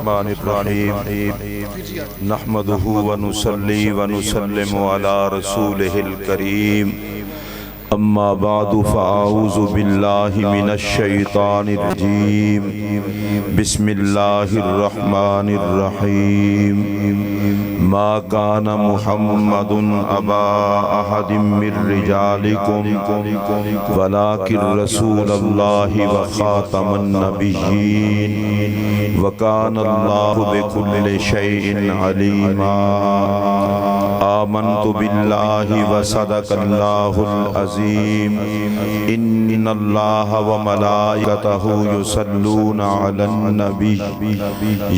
الرحمن الرحیم نحمده ونصلی ونسلم علی رسوله الکریم اما بعد فاعوذ باللہ من الشیطان الرجیم بسم اللہ الرحمن الرحیم ما کان محمد ابا احد من رجالکم ولکن رسول اللہ وخاتم النبیین وکان اللہ بکل شیء علیما آمنت باللہ وصدق اللہ العظیم ان اللہ وملائکتہ یصلون علی النبی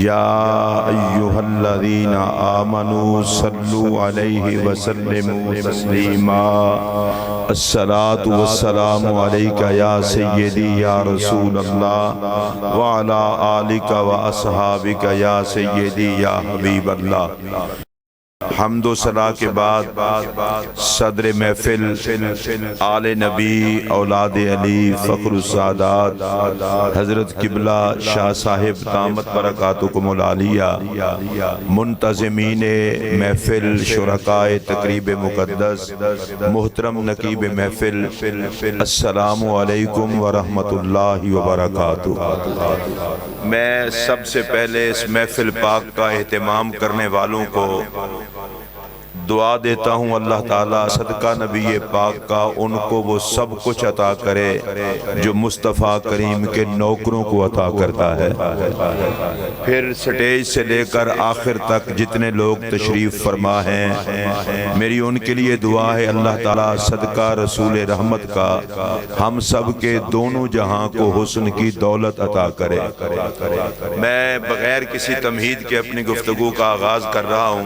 یا ایہا الذین آمنوا صلوا علیہ وسلموا تسلیما الصلاۃ والسلام علیک یا سیدی یا رسول اللہ وعلی آلک واصحابک یا سیدی یا حبیب اللہ۔ حمد و ثنا کے بعد صدر محفل آل نبی اولاد علی فخر السادات حضرت قبلہ شاہ صاحب دامت برکاتکم العالیہ، منتظمین محفل، شرکائے تقریب مقدس، محترم نقیب محفل، السلام علیکم ورحمۃ اللہ وبرکاتہ۔ میں سب سے پہلے اس محفل پاک کا اہتمام کرنے والوں کو دعا دیتا ہوں اللہ تعالیٰ صدقہ نبی پاک کا ان کو وہ سب کچھ عطا کرے جو مصطفیٰ کریم کے نوکروں کو عطا کرتا ہے۔ پھر سٹیج سے لے کر آخر تک جتنے لوگ تشریف فرما ہیں میری ان کے لیے دعا ہے اللہ تعالیٰ صدقہ رسول رحمت کا ہم سب کے دونوں جہاں کو حسن کی دولت عطا کرے۔ میں بغیر کسی تمہید کے اپنی گفتگو کا آغاز کر رہا ہوں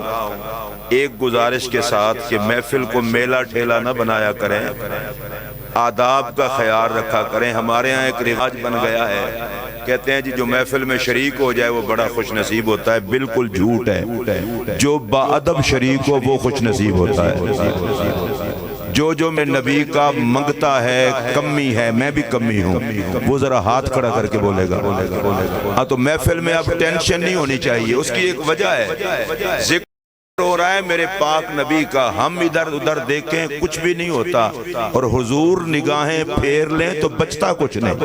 ایک گزارش کے ساتھ کہ محفل کو میلہ ٹھیلا نہ بنایا کریں، آداب کا خیال رکھا کریں۔ ہمارے ہاں ایک رواج بن گیا ہے، کہتے ہیں جی جو محفل میں شریک ہو جائے وہ بڑا خوش نصیب ہوتا ہے۔ بالکل جھوٹ ہے، جو با ادب شریک ہو وہ خوش نصیب ہوتا ہے۔ جو میں نبی کا منگتا ہے کمی ہے، میں بھی کمی ہوں، وہ ذرا ہاتھ کھڑا کر کے بولے گا۔ ہاں تو محفل میں اب ٹینشن نہیں ہونی چاہیے، اس کی ایک وجہ ہے، ذکر ہو رہا ہے میرے پاک نبی کا، ہم ادھر ادھر دیکھیں کچھ بھی نہیں ہوتا، اور حضور نگاہیں پھیر لیں تو بچتا کچھ نہیں۔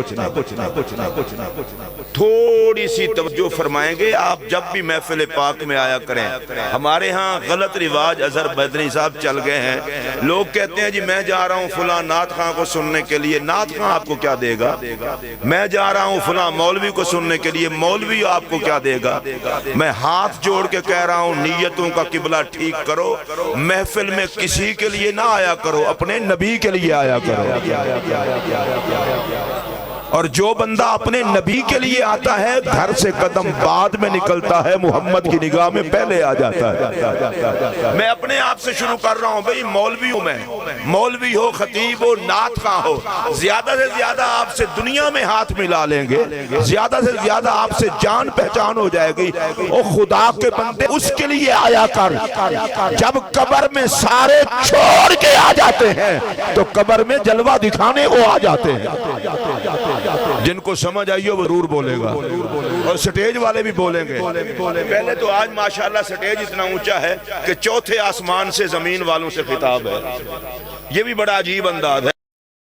تھوڑی سی توجہ فرمائیں گے آپ جب بھی محفل پاک میں آیا کریں۔ ہمارے ہاں غلط رواج اظہر بدنی صاحب چل گئے ہیں، لوگ کہتے ہیں جی میں جا رہا ہوں فلاں نعت خواں کو سننے کے لیے، نعت خواں آپ کو کیا دے گا؟ میں جا رہا ہوں فلاں مولوی کو سننے کے لیے، مولوی آپ کو کیا دے گا؟ میں ہاتھ جوڑ کے کہہ رہا ہوں نیتوں کا قبلہ ٹھیک کرو، محفل میں کسی کے لیے نہ آیا کرو، اپنے نبی کے لیے آیا کرو۔ اور جو بندہ اپنے نبی کے لیے آتا ہے گھر سے قدم بعد میں نکلتا ہے، محمد کی نگاہ میں پہلے آ جاتا ہے۔ میں اپنے آپ سے شروع کر رہا ہوں، بھئی مولوی ہوں میں، مولوی ہو، خطیب ہو، نعت خواں ہو، زیادہ سے زیادہ آپ سے دنیا میں ہاتھ ملا لیں گے، زیادہ سے زیادہ آپ سے جان پہچان ہو جائے گی۔ او خدا کے بندے اس کے لیے آیا کر، جب قبر میں سارے چھوڑ کے آ جاتے ہیں تو قبر میں جلوہ دکھانے وہ آ جاتے ہیں۔ جن کو سمجھ آئیے وہ ضرور بولے گا، اور سٹیج والے بھی بولیں گے۔ پہلے تو آج ماشاءاللہ سٹیج اتنا اونچا ہے کہ چوتھے آسمان سے زمین والوں سے خطاب ہے، یہ بھی بڑا عجیب انداز ہے۔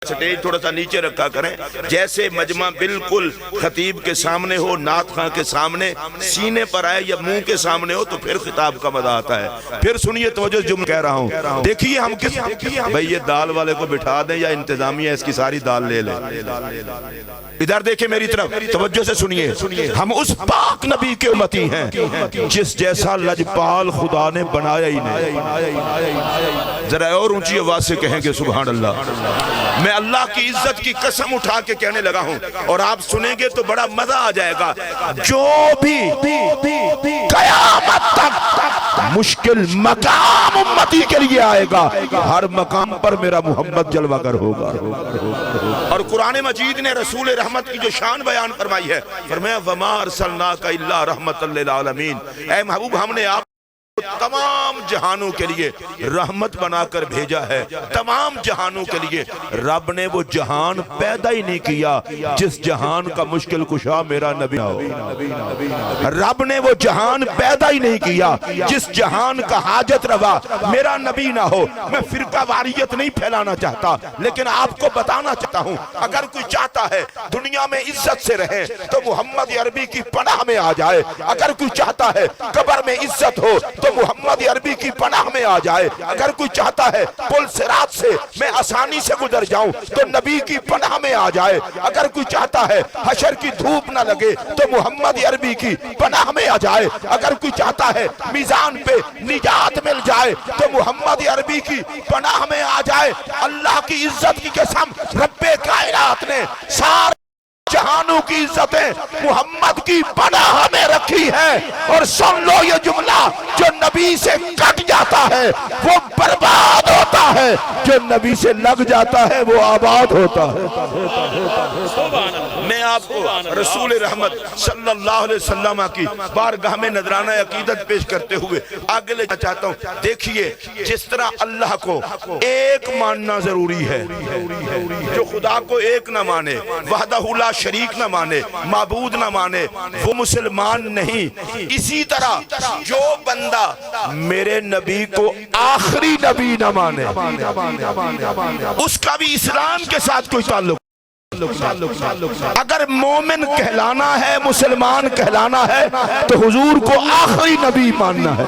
سٹیج تھوڑا سا نیچے رکھا کریں، جیسے مجمع بالکل خطیب کے سامنے ہو، نعت خواں کے سامنے، سینے پر آئے یا منہ کے سامنے ہو تو پھر خطاب کا مزہ آتا ہے۔ پھر سنیے توجہ جو میں کہہ رہا ہوں، دیکھیے ہم کس بھئی یہ دال والے کو بٹھا دیں یا انتظامیہ اس کی ساری دال لے لیں۔ ادھر دیکھیں میری طرف، توجہ سے سنیے، ہم اس پاک نبی کے امتی ہیں جس جیسا لجپال خدا نے بنایا ہی نہیں۔ ذرا اور اونچی آواز سے کہیں گے سبحان اللہ۔ میں اللہ کی عزت کی قسم اٹھا کے کہنے لگا ہوں، اور آپ سنیں گے تو بڑا مزہ آ جائے گا، جو بھی قیامت تک مشکل مقام امتی کے لیے آئے گا ہر مقام پر میرا محمد جلوہ گر ہوگا۔ اور قرآن مجید نے رسول رحمت کی جو شان بیان فرمائی ہے، فرمایا وَمَا أَرْسَلْنَاكَ إِلَّا رَحْمَةً لِلْعَالَمِينَ، اے محبوب ہم نے آپ تمام جہانوں کے لیے رحمت بنا کر بھیجا ہے. تمام جہانوں کے لیے رب نے وہ جہان پیدا ہی نہیں کیا جس جہان کا مشکل کشا میرا نبی ہو. رب نے وہ جہان پیدا ہی نہیں کیا جس جہان کا حاجت روا میرا نبی نہ ہو. میں فرقہ واریت نہیں پھیلانا چاہتا لیکن آپ کو بتانا چاہتا ہوں اگر کوئی چاہتا ہے دنیا میں عزت سے رہے تو محمد عربی کی پناہ میں آ جائے. اگر کوئی چاہتا ہے قبر میں عزت ہو تو محمد عربی کی پناہ میں آ جائے. اگر کوئی چاہتا ہے پل صراط سے میں آسانی سے گزر جاؤں تو نبی کی پناہ میں آ جائے. اگر کوئی چاہتا ہے حشر کی دھوپ نہ لگے تو محمد عربی کی پناہ میں آ جائے. اگر کوئی چاہتا ہے میزان پہ نجات مل جائے تو محمد عربی کی پناہ میں آ جائے. اللہ کی عزت کی قسم رب کائنات نے سارے جہانوں کی عزتیں محمد کی پناہ میں رکھی ہے. اور سن لو یہ جملہ جو نبی سے کٹ جاتا ہے وہ برباد ہوتا ہے, جو نبی سے لگ جاتا ہے وہ آباد ہوتا ہے. میں آپ کو رسول رحمت صلی اللہ علیہ وسلم کی بارگاہ میں نذرانہ عقیدت پیش کرتے ہوئے آگے لے چاہتا ہوں. دیکھیے جس طرح اللہ کو ایک ماننا ضروری ہے, جو خدا کو ایک نہ مانے, وحدہ لا شریک نہ مانے, معبود نہ مانے, وہ مسلمان نہیں. اسی طرح جو بندہ میرے نبی کو آخری نبی نہ مانے اس کا بھی اسلام کے ساتھ کوئی تعلق. اگر مومن کہلانا ہے, مسلمان کہلانا ہے تو حضور کو آخری نبی ماننا ہے.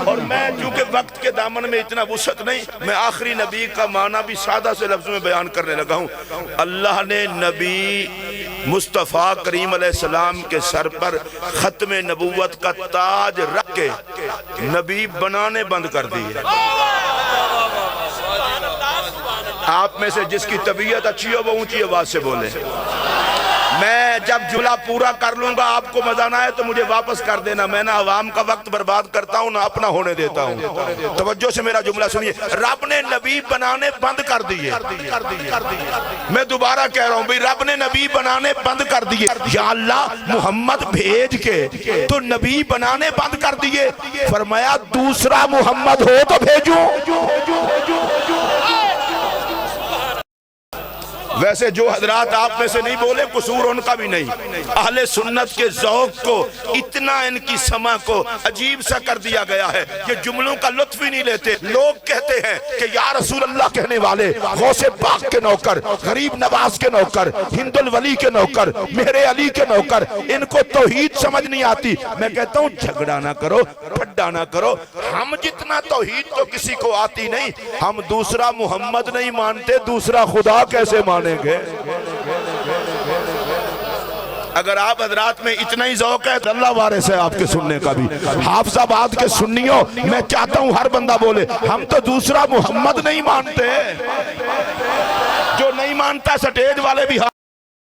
اور میں چونکہ وقت کے دامن میں اتنا وسعت نہیں, میں آخری نبی کا معنی بھی سادہ سے لفظوں میں بیان کرنے لگا ہوں. اللہ نے نبی مصطفیٰ کریم علیہ السلام کے سر پر ختم نبوت کا تاج رکھ کے نبی بنانے بند کر دیے. آپ میں سے جس کی طبیعت اچھی ہو وہ اونچی آواز سے بولے. میں جب جملہ پورا کر لوں گا آپ کو مزہ نہ آئے تو مجھے واپس کر دینا. میں نہ عوام کا وقت برباد کرتا ہوں نہ اپنا ہونے دیتا ہوں. توجہ سے میرا جملہ سنیے. رب نے نبی بنانے بند کر دیے. میں دوبارہ کہہ رہا ہوں بھئی رب نے نبی بنانے بند کر دیے. یا اللہ محمد بھیج کے تو نبی بنانے بند کر دیے. فرمایا دوسرا محمد ہو تو بھیجوں. ویسے جو حضرات آپ میں سے نہیں بولے قصور ان کا بھی نہیں. اہل سنت کے ذوق کو اتنا ان کی سماع کو عجیب سا کر دیا گیا ہے یہ جملوں کا لطف ہی نہیں لیتے. لوگ کہتے ہیں کہ یا رسول اللہ کہنے والے, غوث پاک کے نوکر, غریب نواز کے نوکر, ہند الولی کے نوکر, مہر علی کے نوکر, ان کو توحید سمجھ نہیں آتی. میں کہتا ہوں جھگڑا نہ کرو, پھڈا نہ کرو. ہم جتنا توحید تو کسی کو آتی نہیں. ہم دوسرا محمد نہیں مانتے, دوسرا خدا کیسے مانے گے؟ اگر آپ حضرات میں اتنا ہی ذوق ہے تو اللہ وارث ہے آپ کے سننے کا بھی. حافظ آباد کے سنیوں میں چاہتا ہوں ہر بندہ بولے ہم تو دوسرا محمد نہیں مانتے. جو نہیں مانتا سٹیج والے بھی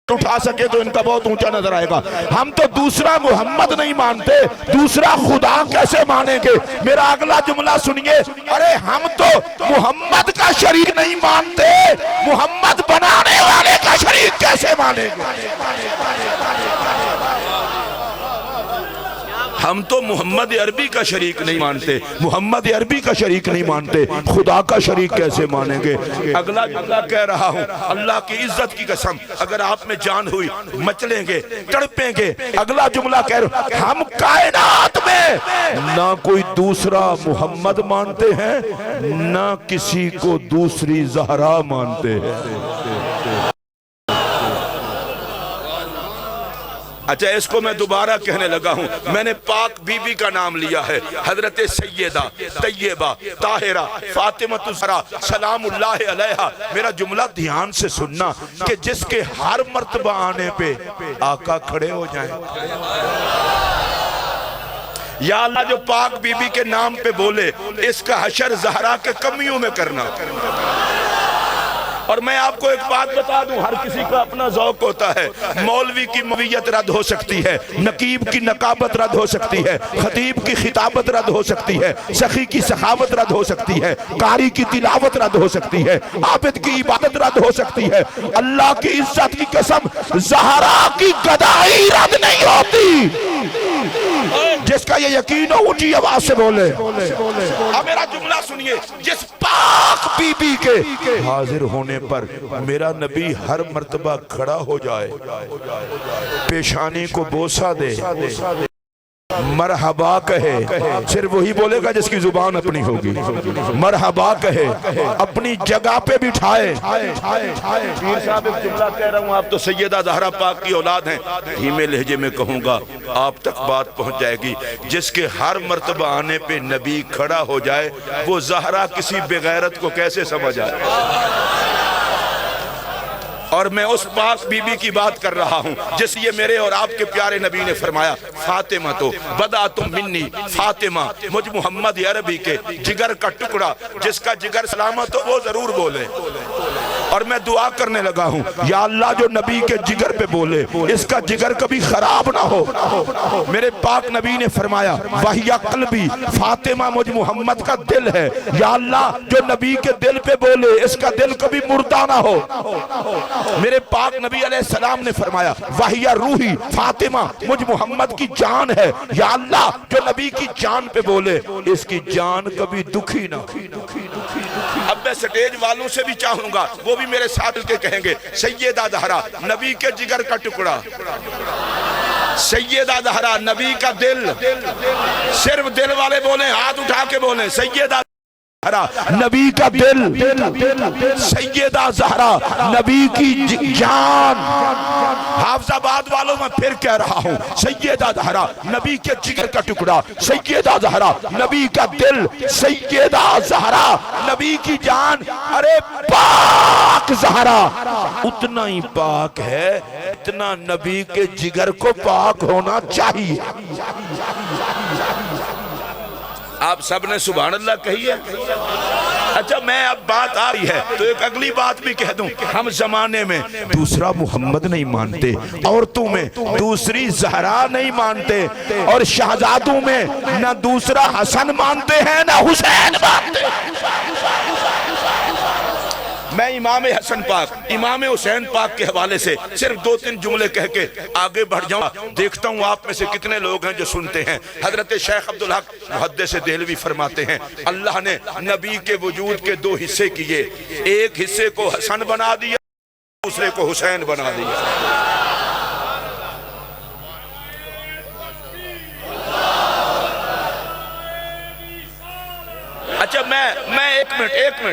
اٹھا سکے تو ان کا بہت اونچا نظر آئے گا. ہم تو دوسرا محمد نہیں مانتے, دوسرا خدا کیسے مانیں گے؟ میرا اگلا جملہ سنیے. ارے ہم تو محمد کا شریک نہیں مانتے, محمد بنانے والے کا شریک کیسے مانیں گے؟ ہم تو محمد عربی کا شریک نہیں مانتے, محمد عربی کا شریک نہیں مانتے, خدا کا شریک کیسے مانیں گے؟ اگلا جملہ کہہ رہا ہوں اللہ کی عزت کی قسم اگر آپ میں جان ہوئی مچلیں گے, تڑپیں گے. اگلا جملہ کہہ رہا ہوں ہم کائنات میں نہ کوئی دوسرا محمد مانتے ہیں نہ کسی کو دوسری زہرا مانتے ہیں. اچھا اس کو میں دوبارہ کہنے لگا ہوں. میں نے پاک بی بی کا نام لیا ہے, حضرت سیدہ طیبہ طاہرہ فاطمہ الزہرا سلام اللہ علیہا. میرا جملہ دھیان سے سننا کہ جس کے ہر مرتبہ آنے پہ آقا کھڑے ہو جائیں. یا اللہ جو پاک بی بی کے نام پہ بولے اس کا حشر زہرا کے کمیوں میں کرنا. اور میں آپ کو ایک بات بتا دوں, ہر کسی کا اپنا ذوق ہوتا ہے. مولوی کی مویت رد ہو سکتی ہے, نقیب کی نقابت رد ہو سکتی ہے, خطیب کی خطابت رد ہو سکتی ہے, سخی کی سخاوت رد ہو سکتی ہے, قاری کی تلاوت رد ہو سکتی ہے, عابد کی عبادت رد ہو سکتی ہے. اللہ کی عزت کی قسم زہرا کی گدائی رد نہیں ہوتی. جس کا یہ یقین ہو اونچی آواز سے بولے. اب میرا جملہ سنیے, جس پاک بی بی کے حاضر ہونے پر میرا نبی ہر مرتبہ کھڑا ہو جائے, پیشانی کو بوسہ دے, مرحبا کہے, صرف وہی بولے گا جس کی زبان اپنی ہوگی, مرحبا کہے, اپنی جگہ پہ بٹھائے. پیر صاحب ایک جملہ کہہ رہا ہوں, آپ تو سیدہ زہرا پاک کی اولاد ہیں, دھیمے لہجے میں کہوں گا آپ تک بات پہنچ جائے گی. جس کے ہر مرتبہ آنے پہ نبی کھڑا ہو جائے, وہ زہرا کسی بغیرت کو کیسے سمجھ آئے؟ اور میں اس پاک بی بی کی بات کر رہا ہوں جس یہ میرے اور آپ کے پیارے نبی نے فرمایا, فاطمہ تو بدعتم منی, فاطمہ مجھ محمد عربی کے جگر کا ٹکڑا, جس کا جگر سلامت ہو وہ ضرور بولے. اور میں دعا کرنے لگا ہوں, یا اللہ جو نبی کے جگر پہ بولے اس کا جگر کبھی خراب نہ ہو. میرے پاک نبی نے فرمایا, وحی قلبی, فاطمہ مجھ محمد کا دل ہے, یا اللہ جو نبی کے دل پہ بولے اس کا دل کبھی مردہ نہ ہو. میرے پاک نبی علیہ السلام نے فرمایا, وحی روحی, فاطمہ مجھ محمد کی جان ہے, یا اللہ جو نبی کی جان پہ بولے اس کی جان کبھی دکھی نہ ہو. اب میں سٹیج والوں سے بھی چاہوں گا وہ بھی میرے ساتھ کے کہیں گے, سیدہ زہرا نبی کے جگر کا ٹکڑا, سیدہ زہرا نبی کا دل, صرف دل والے بولیں, ہاتھ اٹھا کے بولیں, سیدہ نبی کا دل, سیدہ زہرا نبی کی جان. حافظ آباد والوں میں پھر کہہ رہا ہوں, سیدہ زہرا نبی کے جگر کا ٹکڑا, سیدہ زہرا نبی کا دل, سیدہ زہرا نبی کی جان. ارے پاک زہرا اتنا ہی پاک ہے اتنا نبی کے جگر کو پاک ہونا چاہیے. آپ سب نے سبحان اللہ کہی ہے. اچھا میں اب بات آ رہی ہے تو ایک اگلی بات بھی کہہ دوں, ہم زمانے میں دوسرا محمد نہیں مانتے, عورتوں میں دوسری زہرا نہیں مانتے, اور شہزادوں میں نہ دوسرا حسن مانتے ہیں نہ حسین مانتے. میں امام حسن پاک, امام حسین پاک کے حوالے سے صرف 2-3 جملے کہہ کے آگے بڑھ جاؤں. دیکھتا ہوں آپ میں سے کتنے لوگ ہیں جو سنتے ہیں. حضرت شیخ عبدالحق محدث دہلوی فرماتے ہیں, اللہ نے نبی کے وجود کے 2 حصے کیے, ایک حصے کو حسن بنا دیا, دوسرے کو حسین بنا دیا. اچھا میں ایک منٹ,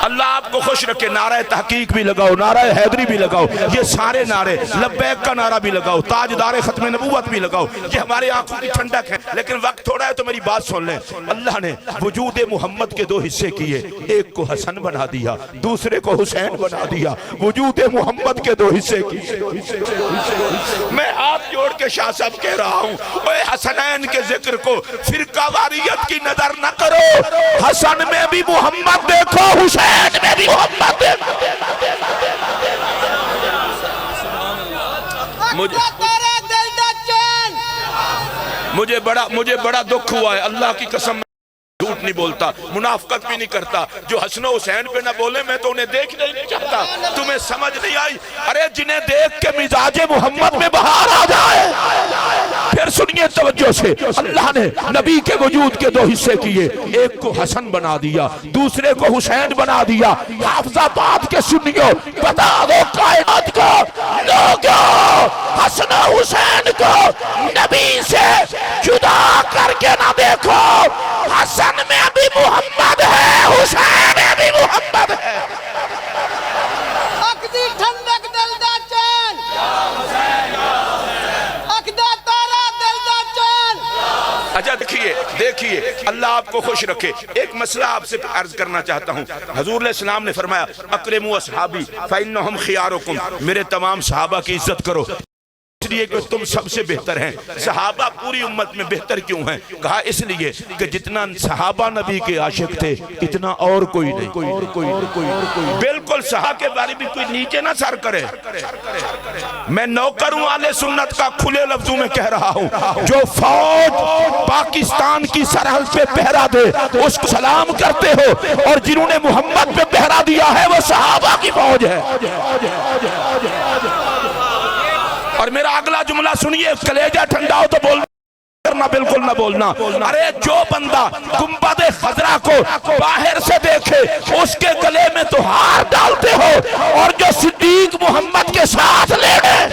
اللہ آپ کو خوش رکھے, نعرہ تحقیق بھی لگاؤ, نعرہ حیدری بھی لگاؤ, یہ سارے نعرے, لبیک کا نعرہ بھی لگاؤ, تاجدار ختم نبوت بھی لگاؤ, یہ ہمارے آنکھوں کی ٹھنڈک ہے. لیکن وقت تھوڑا ہے تو میری بات سن لیں. اللہ نے وجود محمد کے 2 حصے کیے, ایک کو حسن بنا دیا, دوسرے کو حسین بنا دیا. وجود محمد کے 2 حصے کیے. میں ہاتھ جوڑ کے شاہ صاحب کہہ رہا ہوں, اے حسنین کے ذکر کو فرقہ واریت کی نظر نہ کرو, حسن میں بھی محمد دیکھو, حسین میں بھی محمد دیکھو. مجھے بڑا دکھ ہوا ہے, اللہ کی قسم جھوٹ نہیں بولتا, منافقت بھی نہیں کرتا. جو حسن و حسین پہ نہ بولے میں تو انہیں دیکھنا ہی نہیں چاہتا. تمہیں سمجھ نہیں آئی؟ ارے جنہیں دیکھ کے مزاج محمد میں بہار آ جائے. پھر سنیے توجہ سے, اللہ نے نبی کے وجود کے 2 حصے کیے, ایک کو حسن بنا دیا, دوسرے کو حسین بنا دیا. حافظ آباد کے سنیو, بتا دو کائنات کو, لوگوں حسن و حسین کو نبی سے جدا کر کے نہ دیکھو. حسن میں بھی محمد ہے, حسین میں بھی محمد ہے. اکدی ٹھنڈک دل دا چین, اکدا تارا دل دا چین. اچھا دیکھیے اللہ آپ کو خوش رکھے. ایک مسئلہ آپ سے عرض کرنا چاہتا ہوں. حضور علیہ السلام نے فرمایا, اکرموا اصحابی فإنہم خیارکم, میرے تمام صحابہ کی عزت کرو اس لیے کہ تم سب سے بہتر ہیں. صحابہ پوری امت میں بہتر کیوں ہیں؟ کہا اس لیے کہ جتنا صحابہ نبی کے عاشق تھے اتنا اور کوئی نہیں. بالکل صحابہ کے بارے میں کوئی نیچے نہ سر کرے. میں نوکر ہوں اہل سنت کا, کھلے لفظوں میں کہہ رہا ہوں. جو فوج پاکستان کی سرحد پہ پہرا دے اس کو سلام کرتے ہو, اور جنہوں نے محمد پہ پہرا دیا ہے وہ صحابہ کی فوج ہے. اور میرا اگلا جملہ سنیے، کلیجہ ٹھنڈا ہو تو بول کرنا، بالکل نہ بولنا۔ ارے جو بندہ گنبد خضرا کو باہر سے دیکھے اس کے گلے میں تو ہار ڈالتے ہو، اور جو صدیق محمد کے ساتھ لے گئے